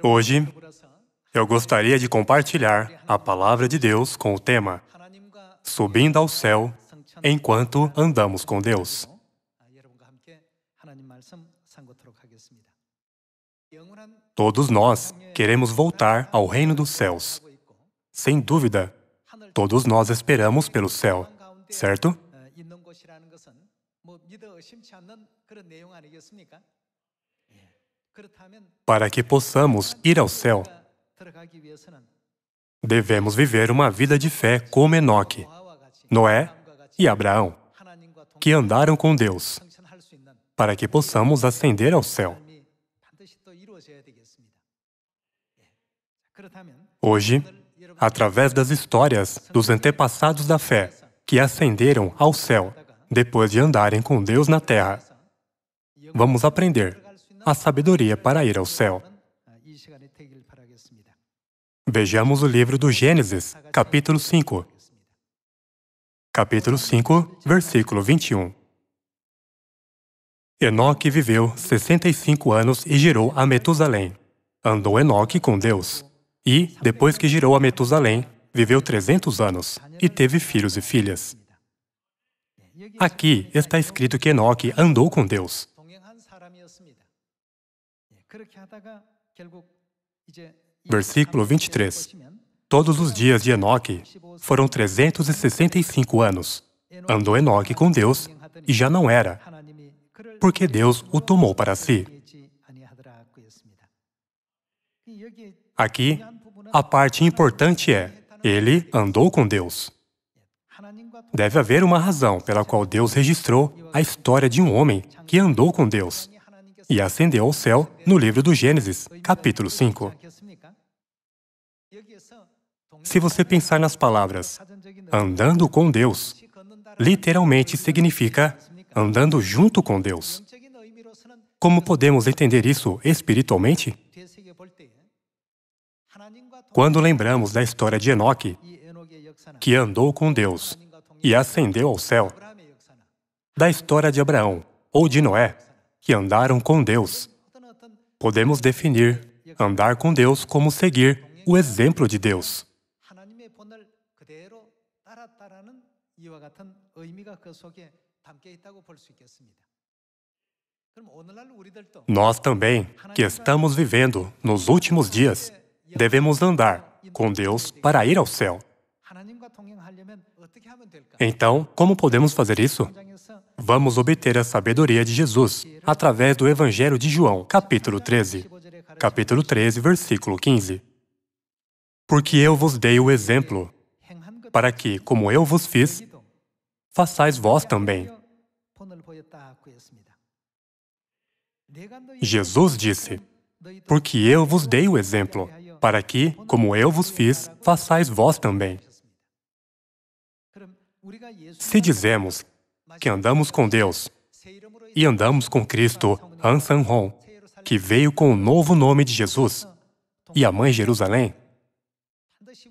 Hoje, eu gostaria de compartilhar a palavra de Deus com o tema Subindo ao céu enquanto andamos com Deus. Todos nós queremos voltar ao reino dos céus. Sem dúvida, todos nós esperamos pelo céu, certo? Para que possamos ir ao céu, devemos viver uma vida de fé como Enoque, Noé e Abraão, que andaram com Deus, para que possamos ascender ao céu. Hoje, através das histórias dos antepassados da fé que ascenderam ao céu depois de andarem com Deus na terra, vamos aprender a sabedoria para ir ao céu. Vejamos o livro do Gênesis, capítulo 5. Capítulo 5, versículo 21. Enoque viveu 65 anos e gerou a Metusalém. Andou Enoque com Deus. E, depois que gerou a Metusalém, viveu 300 anos e teve filhos e filhas. Aqui está escrito que Enoque andou com Deus. Versículo 23. Todos os dias de Enoque foram 365 anos. Andou Enoque com Deus e já não era, porque Deus o tomou para si. Aqui, a parte importante é, ele andou com Deus. Deve haver uma razão pela qual Deus registrou a história de um homem que andou com Deus e ascendeu ao céu no livro do Gênesis, capítulo 5. Se você pensar nas palavras andando com Deus, literalmente significa andando junto com Deus. Como podemos entender isso espiritualmente? Quando lembramos da história de Enoque, que andou com Deus e ascendeu ao céu, da história de Abraão ou de Noé, que andaram com Deus, podemos definir andar com Deus como seguir o exemplo de Deus. Nós também, que estamos vivendo nos últimos dias, devemos andar com Deus para ir ao céu. Então, como podemos fazer isso? Vamos obter a sabedoria de Jesus através do Evangelho de João, capítulo 13. Capítulo 13, versículo 15. Porque eu vos dei o exemplo, para que, como eu vos fiz, façais vós também. Jesus disse, porque eu vos dei o exemplo, para que, como eu vos fiz, façais vós também. Se dizemos que andamos com Deus e andamos com Cristo, Han-San-Hon, que veio com o novo nome de Jesus, e a Mãe Jerusalém,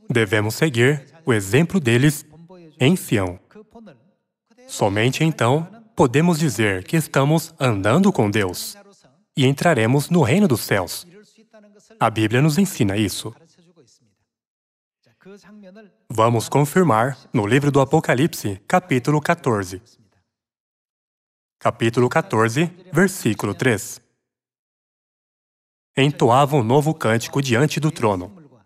devemos seguir o exemplo deles em Sião. Somente então podemos dizer que estamos andando com Deus e entraremos no reino dos céus. A Bíblia nos ensina isso. Vamos confirmar no livro do Apocalipse, capítulo 14. Capítulo 14, versículo 3. Entoavam um novo cântico diante do trono,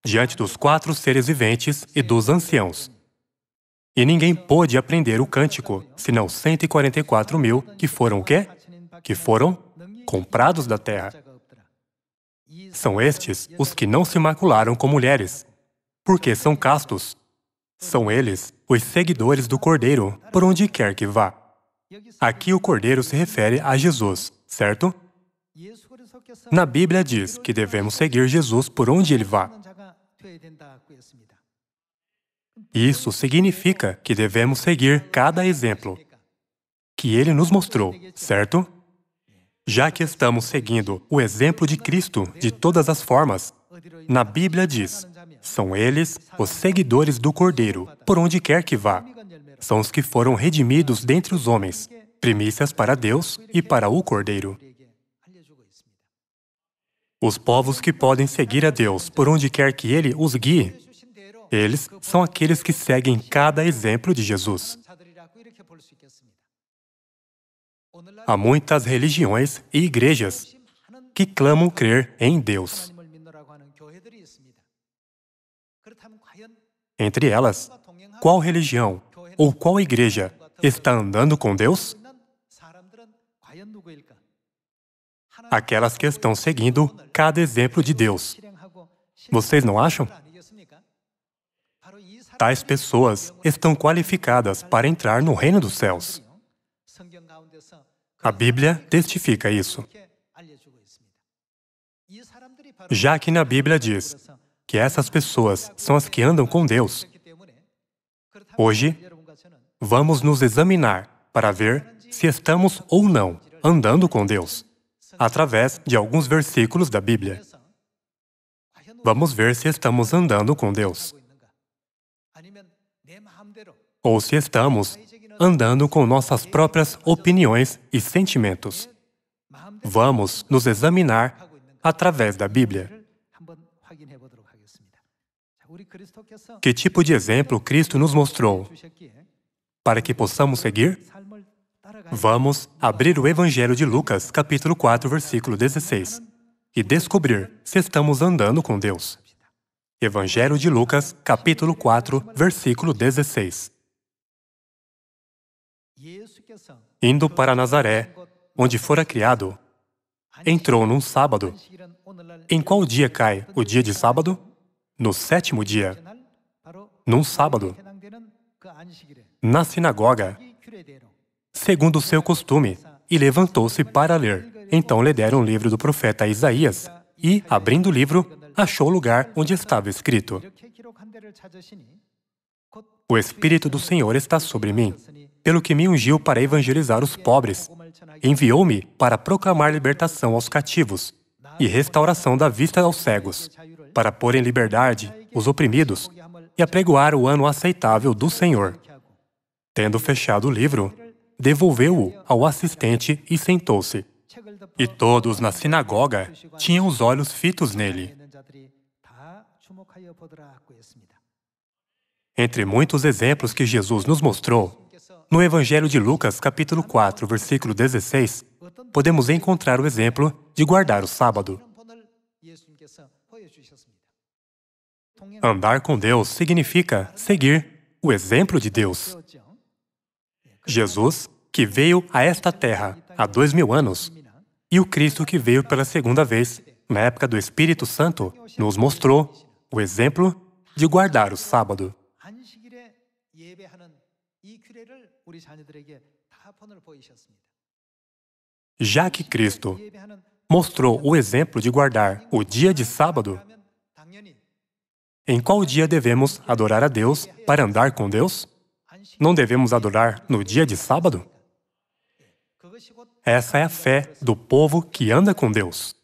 diante dos 4 seres viventes e dos anciãos. E ninguém pôde aprender o cântico, senão 144.000 que foram o quê? Que foram comprados da terra. São estes os que não se macularam com mulheres, porque são castos. São eles os seguidores do Cordeiro, por onde quer que vá. Aqui o Cordeiro se refere a Jesus, certo? Na Bíblia diz que devemos seguir Jesus por onde ele vá. Isso significa que devemos seguir cada exemplo que ele nos mostrou, certo? Já que estamos seguindo o exemplo de Cristo de todas as formas, na Bíblia diz, são eles os seguidores do Cordeiro, por onde quer que vá. São os que foram redimidos dentre os homens, primícias para Deus e para o Cordeiro. Os povos que podem seguir a Deus por onde quer que Ele os guie, eles são aqueles que seguem cada exemplo de Jesus. Há muitas religiões e igrejas que clamam crer em Deus. Entre elas, qual religião ou qual igreja está andando com Deus? Aquelas que estão seguindo cada exemplo de Deus. Vocês não acham? Tais pessoas estão qualificadas para entrar no reino dos céus. A Bíblia testifica isso. Já que na Bíblia diz que essas pessoas são as que andam com Deus, hoje, vamos nos examinar para ver se estamos ou não andando com Deus, através de alguns versículos da Bíblia. Vamos ver se estamos andando com Deus. Ou se estamos andando com nossas próprias opiniões e sentimentos. Vamos nos examinar através da Bíblia. Que tipo de exemplo Cristo nos mostrou para que possamos seguir? Vamos abrir o Evangelho de Lucas, capítulo 4, versículo 16, e descobrir se estamos andando com Deus. Evangelho de Lucas, capítulo 4, versículo 16. Indo para Nazaré, onde fora criado, entrou num sábado. Em qual dia cai o dia de sábado? No 7º dia. Num sábado. Na sinagoga, segundo o seu costume, e levantou-se para ler. Então lhe deram o livro do profeta Isaías, e, abrindo o livro, achou o lugar onde estava escrito: O Espírito do Senhor está sobre mim, pelo que me ungiu para evangelizar os pobres. Enviou-me para proclamar libertação aos cativos e restauração da vista aos cegos, para pôr em liberdade os oprimidos e apregoar o ano aceitável do Senhor. Tendo fechado o livro, devolveu-o ao assistente e sentou-se. E todos na sinagoga tinham os olhos fitos nele. Entre muitos exemplos que Jesus nos mostrou, no Evangelho de Lucas, capítulo 4, versículo 16, podemos encontrar o exemplo de guardar o sábado. Andar com Deus significa seguir o exemplo de Deus. Jesus, que veio a esta terra há 2000 anos, e o Cristo que veio pela segunda vez, na época do Espírito Santo, nos mostrou o exemplo de guardar o sábado. Já que Cristo mostrou o exemplo de guardar o dia de sábado, em qual dia devemos adorar a Deus para andar com Deus? Não devemos adorar no dia de sábado? Essa é a fé do povo que anda com Deus.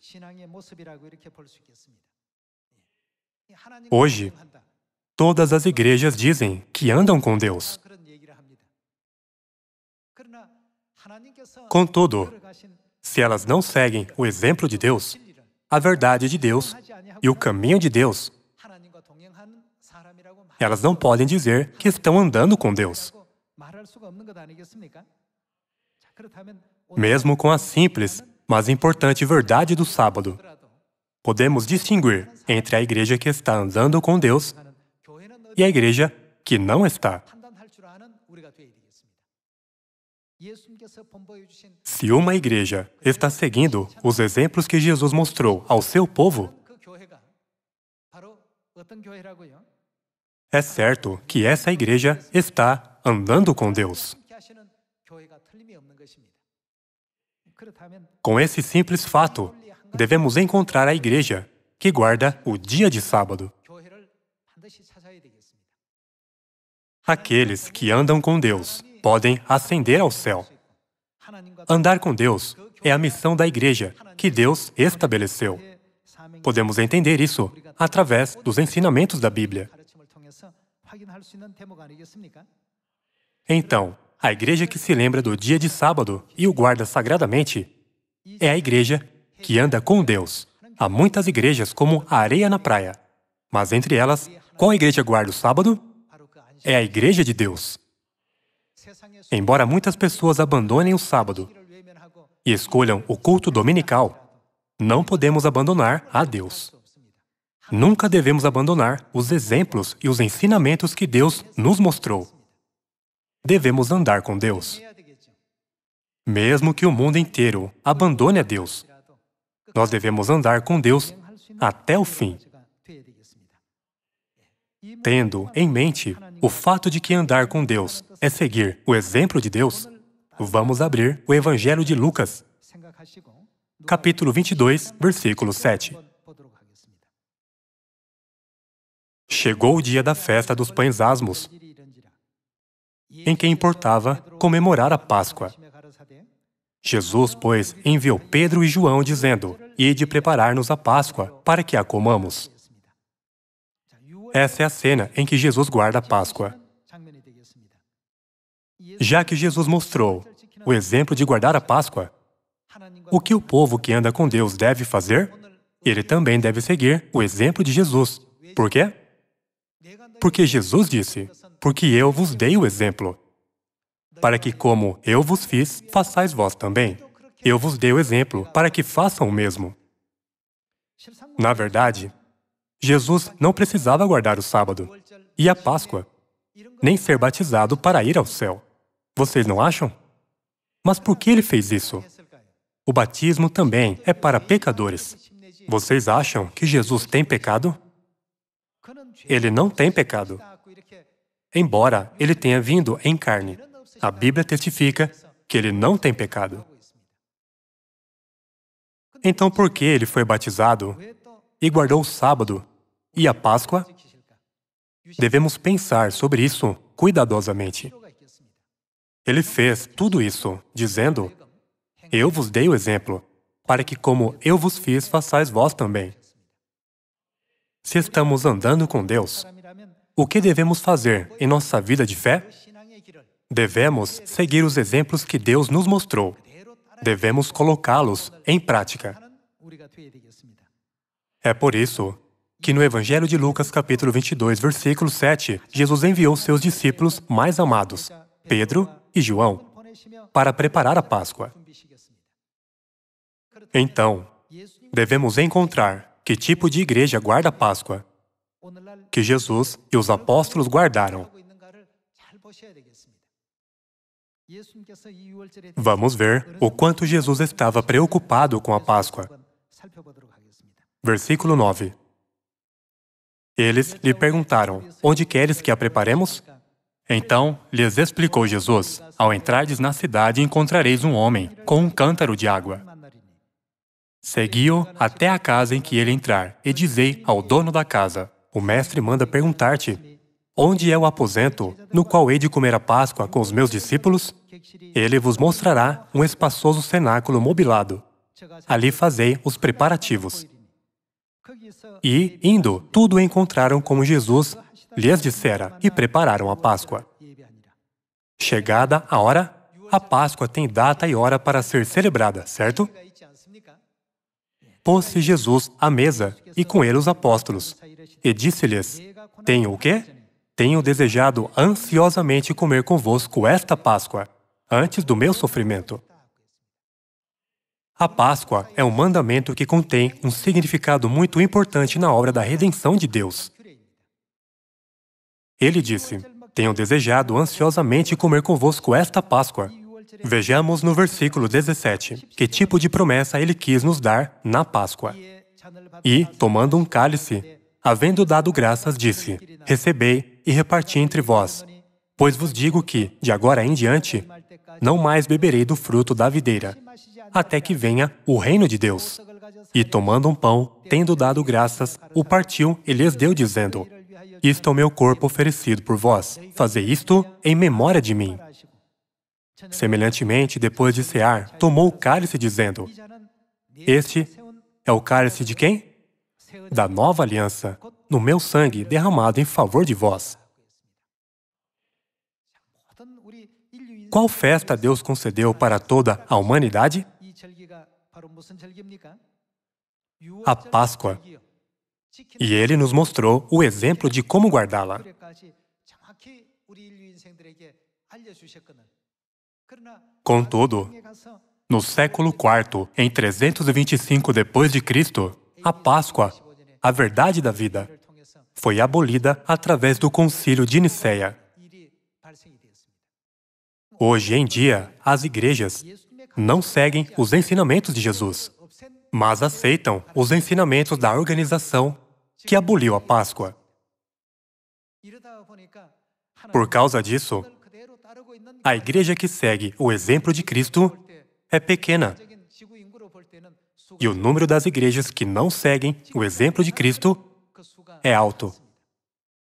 Hoje, todas as igrejas dizem que andam com Deus. Contudo, se elas não seguem o exemplo de Deus, a verdade de Deus e o caminho de Deus, elas não podem dizer que estão andando com Deus. Mesmo com a simples, mas importante verdade do sábado, podemos distinguir entre a igreja que está andando com Deus e a igreja que não está. Se uma igreja está seguindo os exemplos que Jesus mostrou ao seu povo, é certo que essa igreja está andando com Deus. Com esse simples fato, devemos encontrar a igreja que guarda o dia de sábado. Aqueles que andam com Deus podem ascender ao céu. Andar com Deus é a missão da igreja que Deus estabeleceu. Podemos entender isso através dos ensinamentos da Bíblia. Então, a igreja que se lembra do dia de sábado e o guarda sagradamente é a igreja que anda com Deus. Há muitas igrejas como a areia na praia. Mas entre elas, qual igreja guarda o sábado? É a Igreja de Deus. Embora muitas pessoas abandonem o sábado e escolham o culto dominical, não podemos abandonar a Deus. Nunca devemos abandonar os exemplos e os ensinamentos que Deus nos mostrou. Devemos andar com Deus. Mesmo que o mundo inteiro abandone a Deus, nós devemos andar com Deus até o fim. Tendo em mente o fato de que andar com Deus é seguir o exemplo de Deus, vamos abrir o Evangelho de Lucas, capítulo 22, versículo 7. Chegou o dia da festa dos pães asmos, em que importava comemorar a Páscoa. Jesus, pois, enviou Pedro e João, dizendo: Ide preparar-nos a Páscoa, para que a comamos. Essa é a cena em que Jesus guarda a Páscoa. Já que Jesus mostrou o exemplo de guardar a Páscoa, o que o povo que anda com Deus deve fazer? Ele também deve seguir o exemplo de Jesus. Por quê? Porque Jesus disse: Porque eu vos dei o exemplo, para que, como eu vos fiz, façais vós também. Eu vos dei o exemplo para que façam o mesmo. Na verdade, Jesus não precisava guardar o sábado e a Páscoa, nem ser batizado para ir ao céu. Vocês não acham? Mas por que ele fez isso? O batismo também é para pecadores. Vocês acham que Jesus tem pecado? Ele não tem pecado. Embora ele tenha vindo em carne, a Bíblia testifica que ele não tem pecado. Então, por que ele foi batizado e guardou o sábado e a Páscoa? Devemos pensar sobre isso cuidadosamente. Ele fez tudo isso, dizendo: Eu vos dei o exemplo, para que, como eu vos fiz, façais vós também. Se estamos andando com Deus, o que devemos fazer em nossa vida de fé? Devemos seguir os exemplos que Deus nos mostrou. Devemos colocá-los em prática. É por isso que no Evangelho de Lucas, capítulo 22, versículo 7, Jesus enviou seus discípulos mais amados, Pedro e João, para preparar a Páscoa. Então, devemos encontrar que tipo de igreja guarda a Páscoa que Jesus e os apóstolos guardaram. Vamos ver o quanto Jesus estava preocupado com a Páscoa. Versículo 9. Eles lhe perguntaram: Onde queres que a preparemos? Então lhes explicou Jesus: Ao entrardes na cidade, encontrareis um homem com um cântaro de água. Segui-o até a casa em que ele entrar, e dizei ao dono da casa: O mestre manda perguntar-te: Onde é o aposento no qual hei de comer a Páscoa com os meus discípulos? Ele vos mostrará um espaçoso cenáculo mobilado. Ali fazei os preparativos. E, indo, tudo encontraram como Jesus lhes dissera, e prepararam a Páscoa. Chegada a hora, a Páscoa tem data e hora para ser celebrada, certo? Pôs-se Jesus à mesa, e com ele os apóstolos, e disse-lhes: Tenho o quê? Tenho desejado ansiosamente comer convosco esta Páscoa, antes do meu sofrimento. A Páscoa é um mandamento que contém um significado muito importante na obra da redenção de Deus. Ele disse: Tenho desejado ansiosamente comer convosco esta Páscoa. Vejamos no versículo 17 que tipo de promessa ele quis nos dar na Páscoa. E, tomando um cálice, havendo dado graças, disse: Recebei e reparti entre vós, pois vos digo que, de agora em diante, não mais beberei do fruto da videira, até que venha o reino de Deus. E, tomando um pão, tendo dado graças, o partiu e lhes deu, dizendo: Isto é o meu corpo oferecido por vós. Fazei isto em memória de mim. Semelhantemente, depois de cear, tomou o cálice, dizendo: Este é o cálice de quem? Da nova aliança, no meu sangue derramado em favor de vós. Qual festa Deus concedeu para toda a humanidade? a Páscoa, e Ele nos mostrou o exemplo de como guardá-la. Contudo, no século IV, em 325 d.C., a Páscoa, a verdade da vida, foi abolida através do Concílio de Nicéia. Hoje em dia, as igrejas não seguem os ensinamentos de Jesus, mas aceitam os ensinamentos da organização que aboliu a Páscoa. Por causa disso, a igreja que segue o exemplo de Cristo é pequena, e o número das igrejas que não seguem o exemplo de Cristo é alto.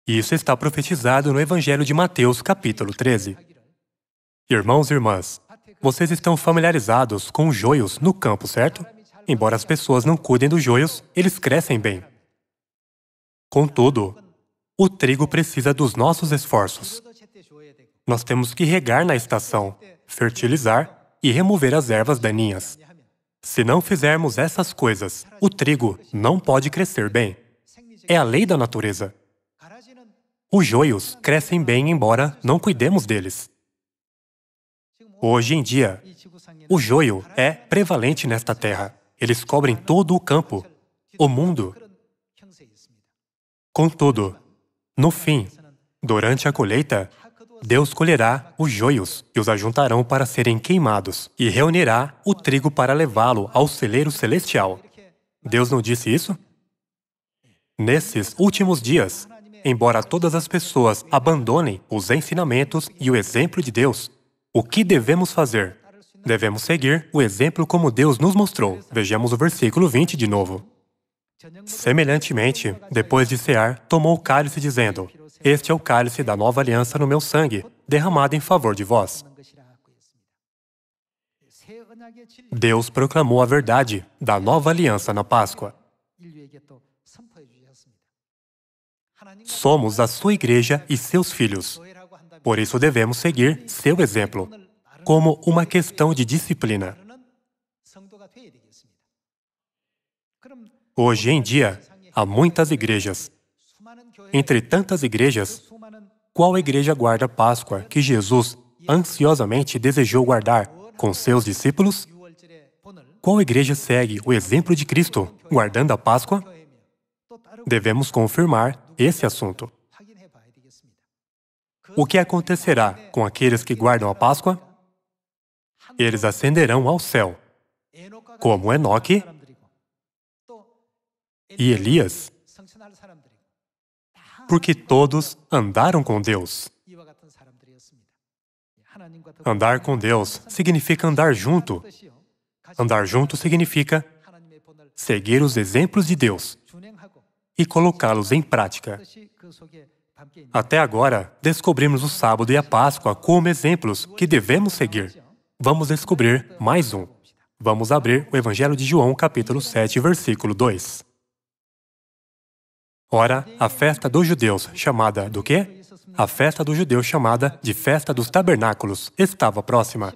Isso está profetizado no Evangelho de Mateus, capítulo 13. Irmãos e irmãs, vocês estão familiarizados com os joios no campo, certo? Embora as pessoas não cuidem dos joios, eles crescem bem. Contudo, o trigo precisa dos nossos esforços. Nós temos que regar na estação, fertilizar e remover as ervas daninhas. Se não fizermos essas coisas, o trigo não pode crescer bem. É a lei da natureza. Os joios crescem bem embora não cuidemos deles. Hoje em dia, o joio é prevalente nesta terra. Eles cobrem todo o campo, o mundo. Contudo, no fim, durante a colheita, Deus colherá os joios e os ajuntarão para serem queimados e reunirá o trigo para levá-lo ao celeiro celestial. Deus não disse isso? Nesses últimos dias, embora todas as pessoas abandonem os ensinamentos e o exemplo de Deus, o que devemos fazer? Devemos seguir o exemplo como Deus nos mostrou. Vejamos o versículo 20 de novo. Semelhantemente, depois de cear, tomou o cálice, dizendo: Este é o cálice da nova aliança no meu sangue, derramado em favor de vós. Deus proclamou a verdade da nova aliança na Páscoa. Somos a sua igreja e seus filhos. Por isso devemos seguir seu exemplo, como uma questão de disciplina. Hoje em dia, há muitas igrejas. Entre tantas igrejas, qual igreja guarda a Páscoa que Jesus ansiosamente desejou guardar com seus discípulos? Qual igreja segue o exemplo de Cristo, guardando a Páscoa? Devemos confirmar esse assunto. O que acontecerá com aqueles que guardam a Páscoa? Eles ascenderão ao céu, como Enoque e Elias, porque todos andaram com Deus. Andar com Deus significa andar junto. Andar junto significa seguir os exemplos de Deus e colocá-los em prática. Até agora, descobrimos o sábado e a Páscoa como exemplos que devemos seguir. Vamos descobrir mais um. Vamos abrir o Evangelho de João, capítulo 7, versículo 2. Ora, a festa dos judeus, chamada do quê? A festa dos judeus, chamada de Festa dos Tabernáculos, estava próxima.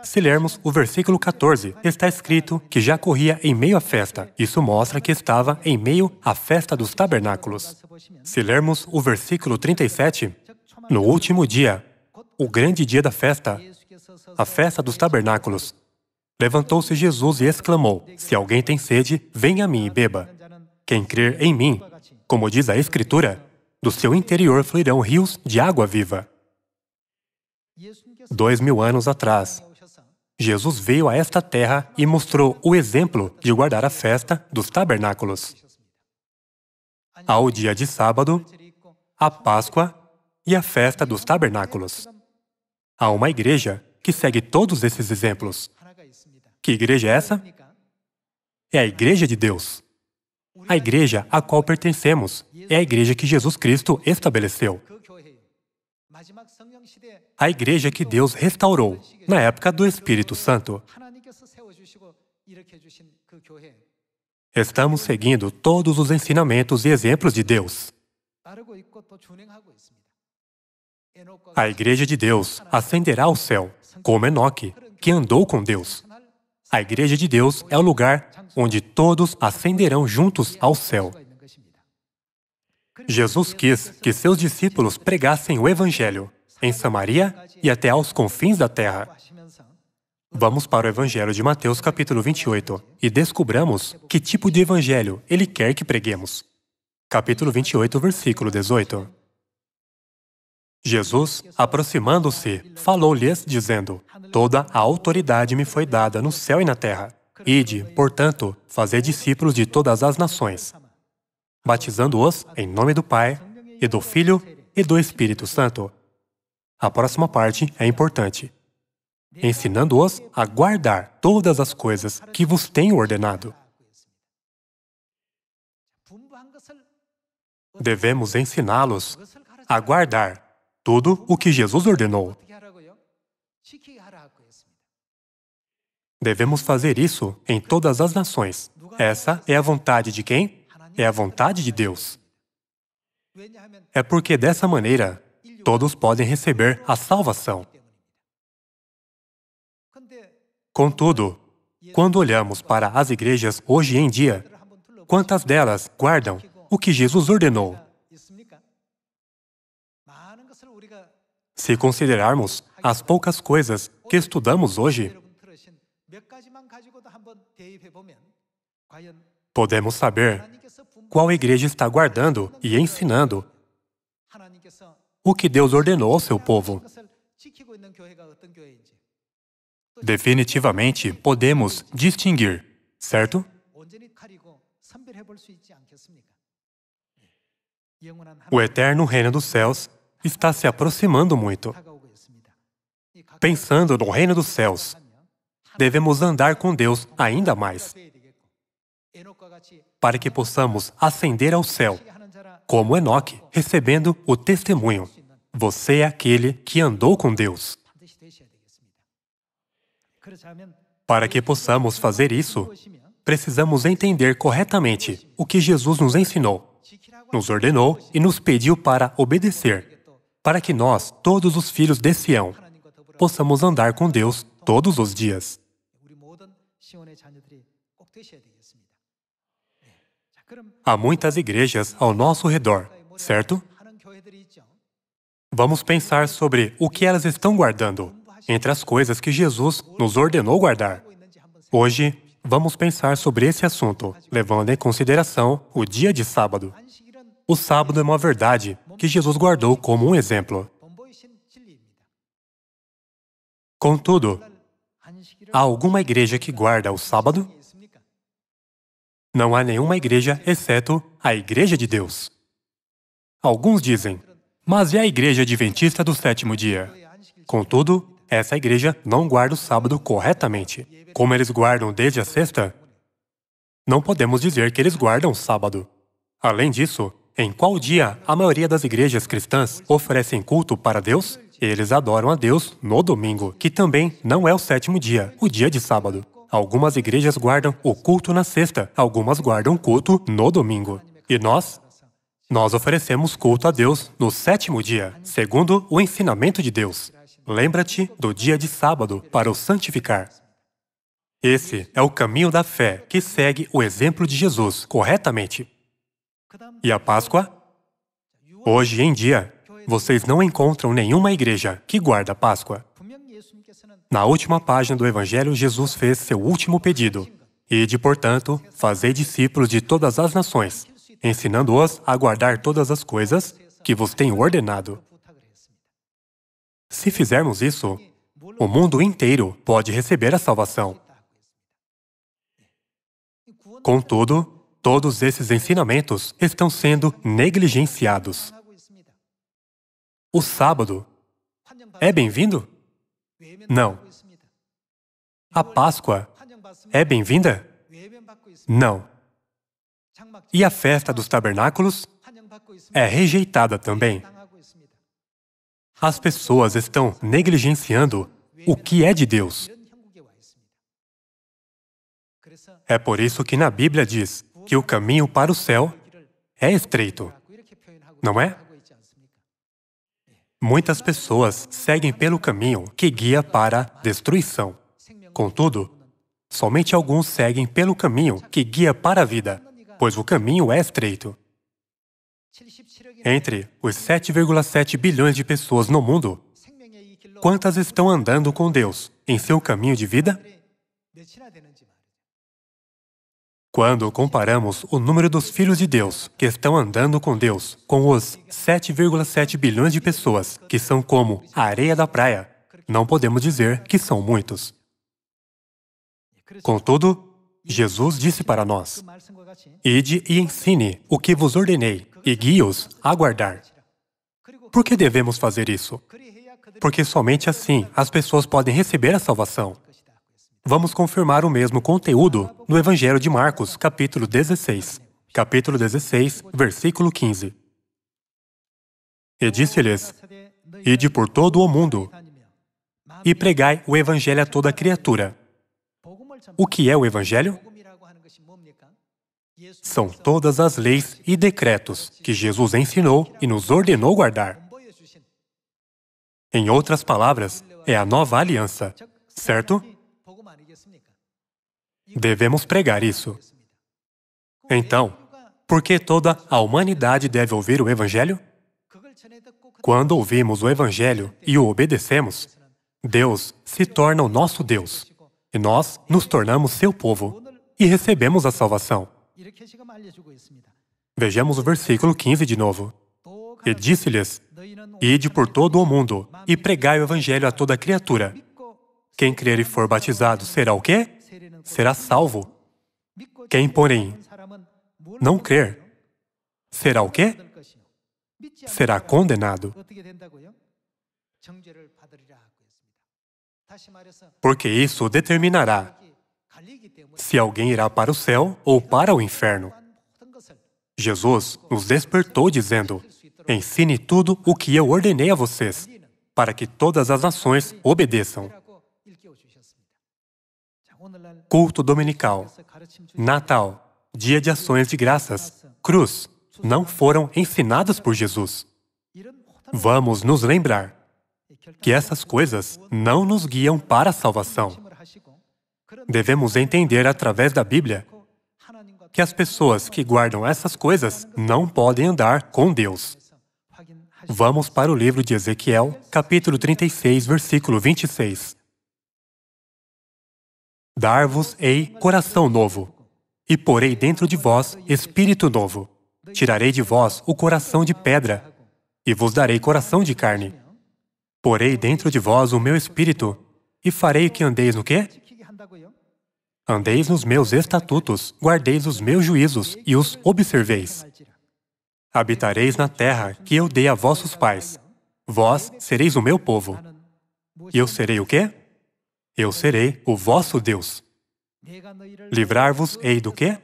Se lermos o versículo 14, está escrito que já corria em meio à festa. Isso mostra que estava em meio à Festa dos Tabernáculos. Se lermos o versículo 37, no último dia, o grande dia da festa, a Festa dos Tabernáculos, levantou-se Jesus e exclamou: Se alguém tem sede, venha a mim e beba. Quem crer em mim, como diz a Escritura, do seu interior fluirão rios de água viva. 2000 anos atrás, Jesus veio a esta terra e mostrou o exemplo de guardar a festa dos tabernáculos. Há o dia de sábado, a Páscoa e a festa dos tabernáculos. Há uma igreja que segue todos esses exemplos. Que igreja é essa? É a Igreja de Deus. A igreja a qual pertencemos é a igreja que Jesus Cristo estabeleceu. A igreja que Deus restaurou na época do Espírito Santo. Estamos seguindo todos os ensinamentos e exemplos de Deus. A igreja de Deus ascenderá ao céu, como Enoque, que andou com Deus. A igreja de Deus é o lugar onde todos ascenderão juntos ao céu. Jesus quis que seus discípulos pregassem o Evangelho em Samaria e até aos confins da terra. Vamos para o Evangelho de Mateus, capítulo 28, e descubramos que tipo de Evangelho Ele quer que preguemos. Capítulo 28, versículo 18. Jesus, aproximando-se, falou-lhes, dizendo: Toda a autoridade me foi dada no céu e na terra. Ide, portanto, fazei discípulos de todas as nações, batizando-os em nome do Pai, e do Filho, e do Espírito Santo. A próxima parte é importante. Ensinando-os a guardar todas as coisas que vos tenho ordenado. Devemos ensiná-los a guardar tudo o que Jesus ordenou. Devemos fazer isso em todas as nações. Essa é a vontade de quem? É a vontade de Deus. É porque dessa maneira, todos podem receber a salvação. Contudo, quando olhamos para as igrejas hoje em dia, quantas delas guardam o que Jesus ordenou? Se considerarmos as poucas coisas que estudamos hoje, podemos saber qual igreja está guardando e ensinando o que Deus ordenou ao seu povo. Definitivamente podemos distinguir, certo? O eterno reino dos céus está se aproximando muito. Pensando no reino dos céus, devemos andar com Deus ainda mais, para que possamos ascender ao céu, como Enoque, recebendo o testemunho. Você é aquele que andou com Deus. Para que possamos fazer isso, precisamos entender corretamente o que Jesus nos ensinou, nos ordenou e nos pediu para obedecer, para que nós, todos os filhos de Sião, possamos andar com Deus todos os dias. Há muitas igrejas ao nosso redor, certo? Vamos pensar sobre o que elas estão guardando, entre as coisas que Jesus nos ordenou guardar. Hoje, vamos pensar sobre esse assunto, levando em consideração o dia de sábado. O sábado é uma verdade que Jesus guardou como um exemplo. Contudo, há alguma igreja que guarda o sábado? Não há nenhuma igreja exceto a Igreja de Deus. Alguns dizem, mas é a Igreja Adventista do sétimo dia. Contudo, essa igreja não guarda o sábado corretamente. Como eles guardam desde a sexta, não podemos dizer que eles guardam o sábado. Além disso, em qual dia a maioria das igrejas cristãs oferecem culto para Deus? Eles adoram a Deus no domingo, que também não é o sétimo dia, o dia de sábado. Algumas igrejas guardam o culto na sexta, algumas guardam o culto no domingo. E nós oferecemos culto a Deus no sétimo dia, segundo o ensinamento de Deus. Lembra-te do dia de sábado para o santificar. Esse é o caminho da fé que segue o exemplo de Jesus corretamente. E a Páscoa? Hoje em dia, vocês não encontram nenhuma igreja que guarda a Páscoa. Na última página do Evangelho, Jesus fez seu último pedido. Ide, portanto, fazei discípulos de todas as nações, ensinando-os a guardar todas as coisas que vos tenho ordenado. Se fizermos isso, o mundo inteiro pode receber a salvação. Contudo, todos esses ensinamentos estão sendo negligenciados. O sábado é bem-vindo? Não. A Páscoa é bem-vinda? Não. E a festa dos tabernáculos é rejeitada também. As pessoas estão negligenciando o que é de Deus. É por isso que na Bíblia diz que o caminho para o céu é estreito, não é? Muitas pessoas seguem pelo caminho que guia para a destruição. Contudo, somente alguns seguem pelo caminho que guia para a vida, pois o caminho é estreito. Entre os 7,7 bilhões de pessoas no mundo, quantas estão andando com Deus em seu caminho de vida? Quando comparamos o número dos filhos de Deus que estão andando com Deus com os 7,7 bilhões de pessoas que são como a areia da praia, não podemos dizer que são muitos. Contudo, Jesus disse para nós: "Ide e ensine o que vos ordenei, e guie-os a guardar." Por que devemos fazer isso? Porque somente assim as pessoas podem receber a salvação. Vamos confirmar o mesmo conteúdo no Evangelho de Marcos, capítulo 16. Capítulo 16, versículo 15. E disse-lhes: "Ide por todo o mundo, e pregai o Evangelho a toda criatura." O que é o Evangelho? São todas as leis e decretos que Jesus ensinou e nos ordenou guardar. Em outras palavras, é a nova aliança, certo? Devemos pregar isso. Então, por que toda a humanidade deve ouvir o Evangelho? Quando ouvimos o Evangelho e o obedecemos, Deus se torna o nosso Deus, e nós nos tornamos seu povo e recebemos a salvação. Vejamos o versículo 15 de novo. E disse-lhes: "Ide por todo o mundo e pregai o Evangelho a toda criatura. Quem crer e for batizado será o quê? Será salvo. Quem, porém, não crer, será o quê? Será condenado." Porque isso determinará se alguém irá para o céu ou para o inferno. Jesus nos despertou dizendo: "Ensine tudo o que eu ordenei a vocês, para que todas as nações obedeçam." Culto dominical, Natal, Dia de Ações de Graças, Cruz, não foram ensinadas por Jesus. Vamos nos lembrar que essas coisas não nos guiam para a salvação. Devemos entender através da Bíblia que as pessoas que guardam essas coisas não podem andar com Deus. Vamos para o livro de Ezequiel, capítulo 36, versículo 26. "Dar-vos-ei coração novo, e porei dentro de vós espírito novo. Tirarei de vós o coração de pedra, e vos darei coração de carne. Porei dentro de vós o meu espírito, e farei que andeis no quê? Andeis nos meus estatutos, guardeis os meus juízos e os observeis. Habitareis na terra que eu dei a vossos pais. Vós sereis o meu povo. E eu serei o quê? Eu serei o vosso Deus. Livrar-vos-ei do quê?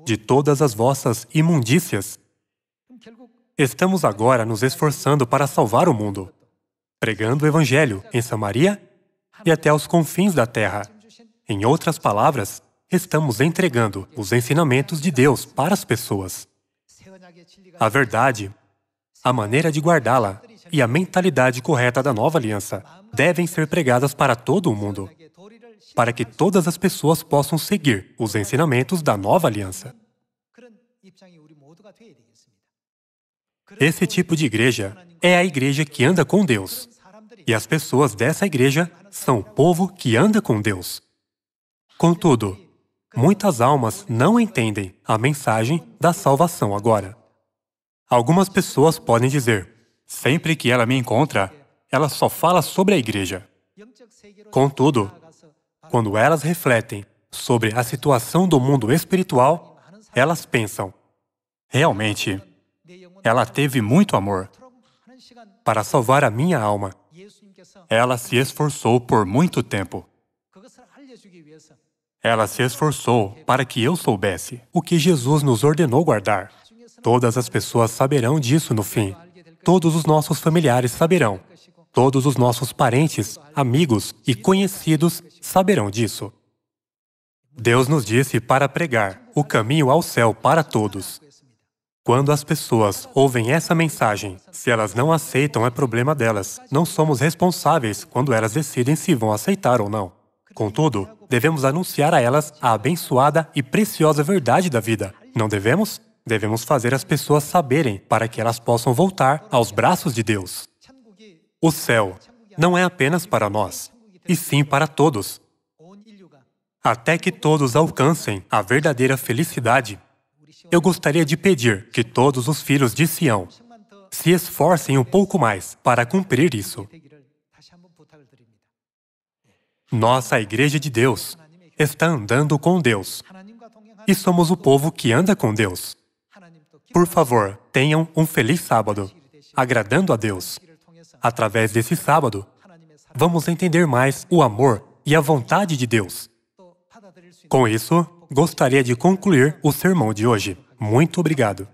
De todas as vossas imundícias." Estamos agora nos esforçando para salvar o mundo, pregando o Evangelho em Samaria e até os confins da terra. Em outras palavras, estamos entregando os ensinamentos de Deus para as pessoas. A verdade, a maneira de guardá-la e a mentalidade correta da nova aliança devem ser pregadas para todo o mundo, para que todas as pessoas possam seguir os ensinamentos da nova aliança. Esse tipo de igreja é a igreja que anda com Deus. E as pessoas dessa igreja são o povo que anda com Deus. Contudo, muitas almas não entendem a mensagem da salvação agora. Algumas pessoas podem dizer: "Sempre que ela me encontra, ela só fala sobre a igreja." Contudo, quando elas refletem sobre a situação do mundo espiritual, elas pensam: "Realmente, ela teve muito amor para salvar a minha alma. Ela se esforçou por muito tempo. Ela se esforçou para que eu soubesse o que Jesus nos ordenou guardar." Todas as pessoas saberão disso no fim. Todos os nossos familiares saberão. Todos os nossos parentes, amigos e conhecidos saberão disso. Deus nos disse para pregar o caminho ao céu para todos. Quando as pessoas ouvem essa mensagem, se elas não aceitam, é problema delas. Não somos responsáveis quando elas decidem se vão aceitar ou não. Contudo, devemos anunciar a elas a abençoada e preciosa verdade da vida. Não devemos? Devemos fazer as pessoas saberem para que elas possam voltar aos braços de Deus. O céu não é apenas para nós, e sim para todos. Até que todos alcancem a verdadeira felicidade, eu gostaria de pedir que todos os filhos de Sião se esforcem um pouco mais para cumprir isso. Nós, a Igreja de Deus, está andando com Deus. E somos o povo que anda com Deus. Por favor, tenham um feliz sábado, agradando a Deus. Através desse sábado, vamos entender mais o amor e a vontade de Deus. Com isso, gostaria de concluir o sermão de hoje. Muito obrigado.